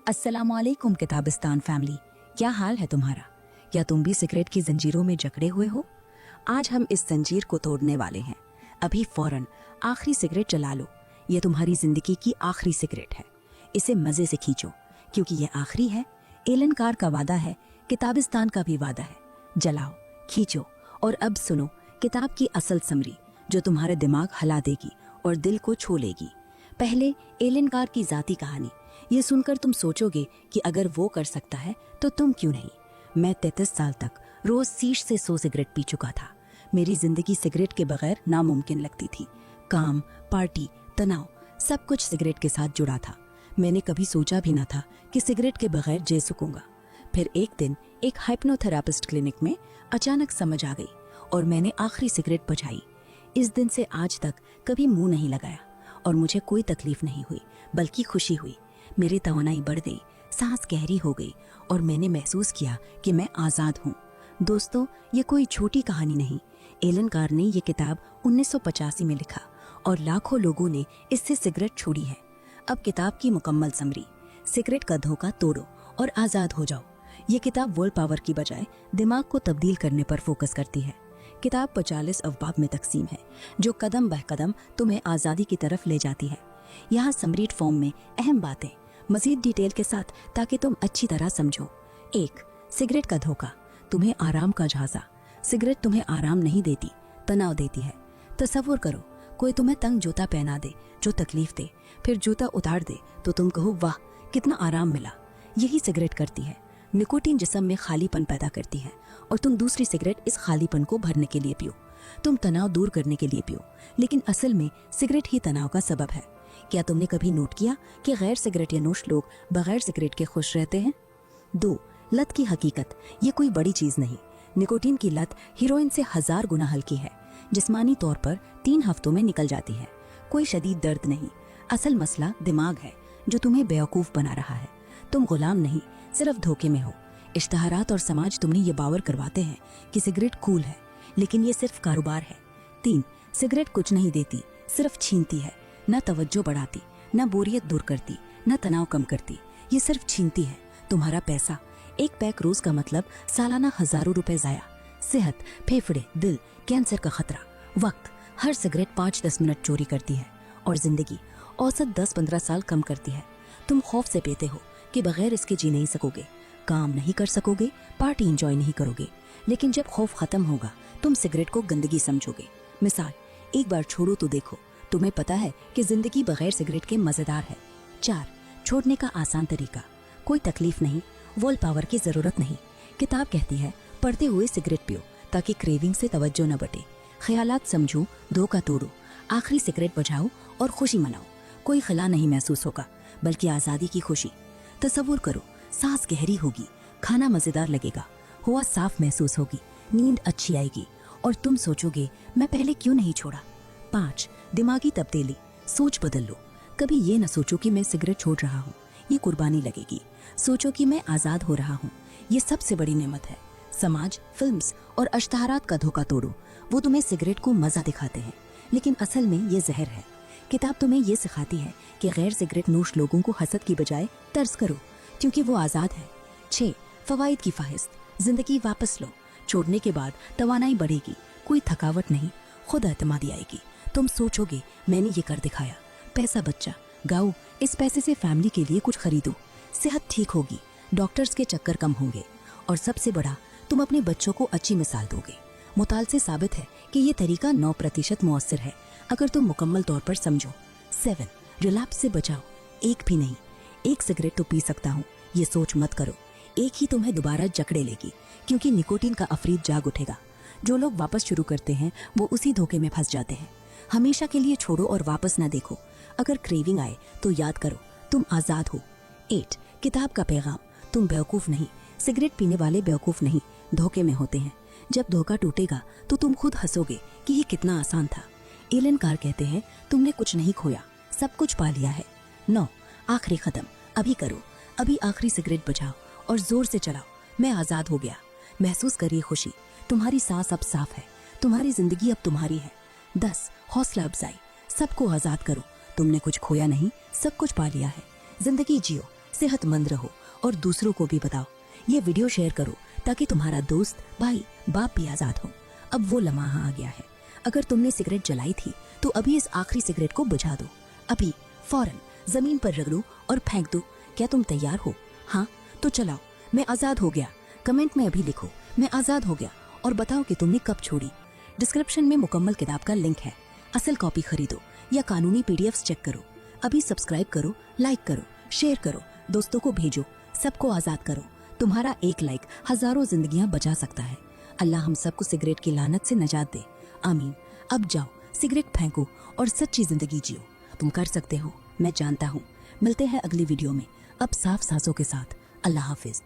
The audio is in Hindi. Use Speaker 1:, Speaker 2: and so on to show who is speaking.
Speaker 1: अस्सलामुअलैकुम किताबिस्तान फैमिली, क्या हाल है तुम्हारा? क्या तुम भी सिगरेट की जंजीरों में जकड़े हुए हो? आज हम इस जंजीर को तोड़ने वाले हैं। अभी फौरन आखिरी सिगरेट जला लो। ये तुम्हारी जिंदगी की आखिरी सिगरेट है। इसे मजे से खींचो क्योंकि ये आखिरी है। एलन कार का वादा है, किताबिस्तान का भी वादा है। जलाओ, खींचो और अब सुनो किताब की असल समरी जो तुम्हारे दिमाग हिला देगी और दिल को छू लेगी। पहले एलन कार की जाती कहानी। ये सुनकर तुम सोचोगे कि अगर वो कर सकता है तो तुम क्यों नहीं। मैं 33 साल तक रोज 30 से 100 सिगरेट पी चुका था। मेरी जिंदगी सिगरेट के बगैर नामुमकिन लगती थी। काम, पार्टी, तनाव सब कुछ सिगरेट के साथ जुड़ा था। मैंने कभी सोचा भी ना था कि सिगरेट के बगैर जी सकूंगा। फिर एक दिन एक हाइप्नोथेरापिस्ट क्लिनिक में अचानक समझ आ गई और मैंने आखिरी सिगरेट बुझाई। इस दिन से आज तक कभी मुंह नहीं लगाया और मुझे कोई तकलीफ नहीं हुई बल्कि खुशी हुई। मेरी तवानाई बढ़ गई, सांस गहरी हो गई और मैंने महसूस किया कि मैं आज़ाद हूँ। दोस्तों, ये कोई छोटी कहानी नहीं। एलन कार ने ये किताब 1985 में लिखा और लाखों लोगों ने इससे सिगरेट छोड़ी है। अब किताब की मुकम्मल समरी। सिगरेट का धोखा तोड़ो और आज़ाद हो जाओ। ये किताब वर्ल्ड पावर की बजाय दिमाग को तब्दील करने पर फोकस करती है। किताब 45 अवबाब में तकसीम है जो कदम ब कदम तुम्हें आज़ादी की तरफ ले जाती है। यहाँ समरीट फॉर्म में अहम बातें मजीद डिटेल के साथ ताकि तुम अच्छी तरह समझो। 1. सिगरेट का धोखा, तुम्हें आराम का झांसा। सिगरेट तुम्हें आराम नहीं देती, तनाव देती है। तसव्वुर करो कोई तुम्हें तंग जूता पहना दे जो तकलीफ दे, फिर जूता उतार दे तो तुम कहो वाह कितना आराम मिला। यही सिगरेट करती है। निकोटीन जिस्म में खालीपन पैदा करती है और तुम दूसरी सिगरेट इस खालीपन को भरने के लिए पियो। तुम तनाव दूर करने के लिए पियो, लेकिन असल में सिगरेट ही तनाव का सबब है। क्या तुमने कभी नोट किया कि गैर सिगरेट या नोश लोग बगैर सिगरेट के खुश रहते हैं? 2. लत की हकीकत, ये कोई बड़ी चीज नहीं। निकोटीन की लत हीरोइन से 1000 गुना हल्की है। जिस्मानी तौर पर 3 हफ्तों में निकल जाती है। कोई शदीद दर्द नहीं। असल मसला दिमाग है जो तुम्हें बेवकूफ बना रहा है। तुम गुलाम नहीं, सिर्फ धोखे में हो। इश्तहारात और समाज तुमने ये बावर करवाते हैं कि सिगरेट कूल है, लेकिन ये सिर्फ कारोबार है। 3. सिगरेट कुछ नहीं देती, सिर्फ छीनती है। न तवज्जो बढ़ाती, न बोरियत दूर करती, न तनाव कम करती। ये सिर्फ छीनती है तुम्हारा पैसा। एक पैक रोज का मतलब सालाना हजारों रुपए जाया। सेहत, फेफड़े, दिल, कैंसर का खतरा। वक्त, हर सिगरेट 5-10 मिनट चोरी करती है और जिंदगी औसत 10-15 साल कम करती है। तुम खौफ से पीते हो कि बगैर इसके जी नहीं सकोगे, काम नहीं कर सकोगे, पार्टी एंजॉय नहीं करोगे। लेकिन जब खौफ खत्म होगा तुम सिगरेट को गंदगी समझोगे। मिसाल, एक बार छोड़ो तो देखो, तुम्हें पता है कि जिंदगी बगैर सिगरेट के मजेदार है। 4. छोड़ने का आसान तरीका, कोई तकलीफ नहीं, वर्ल्ड पावर की जरूरत नहीं। किताब कहती है पढ़ते हुए सिगरेट पियो ताकि क्रेविंग से तवज्जो न बटे। ख्यालात समझो, धोखा तोड़ो, आखिरी सिगरेट बुझाओ और खुशी मनाओ। कोई खला नहीं महसूस होगा बल्कि आजादी की खुशी। तसव्वुर करो, सांस गहरी होगी, खाना मजेदार लगेगा, हवा साफ महसूस होगी, नींद अच्छी आएगी और तुम सोचोगे मैं पहले क्यों नहीं छोड़ा। 5. दिमागी तब्दीली, सोच बदल लो। कभी ये न सोचो कि मैं सिगरेट छोड़ रहा हूँ, ये कुर्बानी लगेगी। सोचो कि मैं आजाद हो रहा हूँ, ये सबसे बड़ी नेमत है। समाज, फिल्म्स और इश्तहारात का धोखा तोड़ो। वो तुम्हें सिगरेट को मजा दिखाते हैं, लेकिन असल में ये जहर है। किताब तुम्हें ये सिखाती है कि गैर सिगरेट नोश लोगों को हसद की बजाय तर्स करो क्योंकि वो आजाद है। 6. फवाइद की फाहिस्त, जिंदगी वापस लो। छोड़ने के बाद तवानाई बढ़ेगी, कोई थकावट नहीं, खुद एतमादी आएगी। तुम सोचोगे मैंने ये कर दिखाया, पैसा बच्चा गाओ, इस पैसे से फैमिली के लिए कुछ खरीदो। सेहत ठीक होगी, डॉक्टर्स के चक्कर कम होंगे और सबसे बड़ा तुम अपने बच्चों को अच्छी मिसाल दोगे। मुताल से साबित है कि ये तरीका 9% मुअस्सर है अगर तुम मुकम्मल तौर पर समझो। 7. रिलैप्स से बचाओ, एक भी नहीं। एक सिगरेट तो पी सकता हूँ ये सोच मत करो, एक ही तुम्हें दोबारा जकड़े लेगी क्योंकि निकोटीन का अफरीद जाग उठेगा। जो लोग वापस शुरू करते हैं वो उसी धोखे में फंस जाते हैं। हमेशा के लिए छोड़ो और वापस न देखो। अगर क्रेविंग आए तो याद करो तुम आजाद हो। 8. किताब का पैगाम, तुम बेवकूफ नहीं, सिगरेट पीने वाले बेवकूफ नहीं, धोखे में होते हैं। जब धोखा टूटेगा तो तुम खुद हंसोगे कि ये कितना आसान था। एलन कार कहते हैं तुमने कुछ नहीं खोया, सब कुछ पा लिया है। 9. आखिरी कदम, अभी करो, अभी आखिरी सिगरेट बुझाओ और जोर से चलाओ। मैं आजाद हो गया। महसूस करिए खुशी, तुम्हारी सांस अब साफ है, तुम्हारी जिंदगी अब तुम्हारी है। 10. हौसला अफजाई, सबको आजाद करो, तुमने कुछ खोया नहीं, सब कुछ पा लिया है। जिंदगी जियो, सेहतमंद रहो और दूसरों को भी बताओ। ये वीडियो शेयर करो ताकि तुम्हारा दोस्त, भाई, बाप भी आजाद हो। अब वो लम्हा आ गया है। अगर तुमने सिगरेट जलाई थी तो अभी इस आखिरी सिगरेट को बुझा दो। अभी फौरन जमीन पर रगड़ो और फेंक दो। क्या तुम तैयार हो? हाँ तो चलाओ। मैं आजाद हो गया कमेंट में अभी लिखो, मैं आजाद हो गया, और बताओ कि तुमने कब छोड़ी। डिस्क्रिप्शन में मुकम्मल किताब का लिंक है। असल कॉपी खरीदो या कानूनी पीडीएफ्स चेक करो। अभी सब्सक्राइब करो, लाइक करो, शेयर करो, दोस्तों को भेजो, सबको आजाद करो। तुम्हारा एक लाइक हजारों जिंदगियां बचा सकता है। अल्लाह हम सबको सिगरेट की लानत से नजात दे, आमीन। अब जाओ सिगरेट फेंको और सच्ची जिंदगी जियो। तुम कर सकते हो, मैं जानता हूँ। मिलते हैं अगली वीडियो में, अब साफ सांसों के साथ। अल्लाह हाफिज।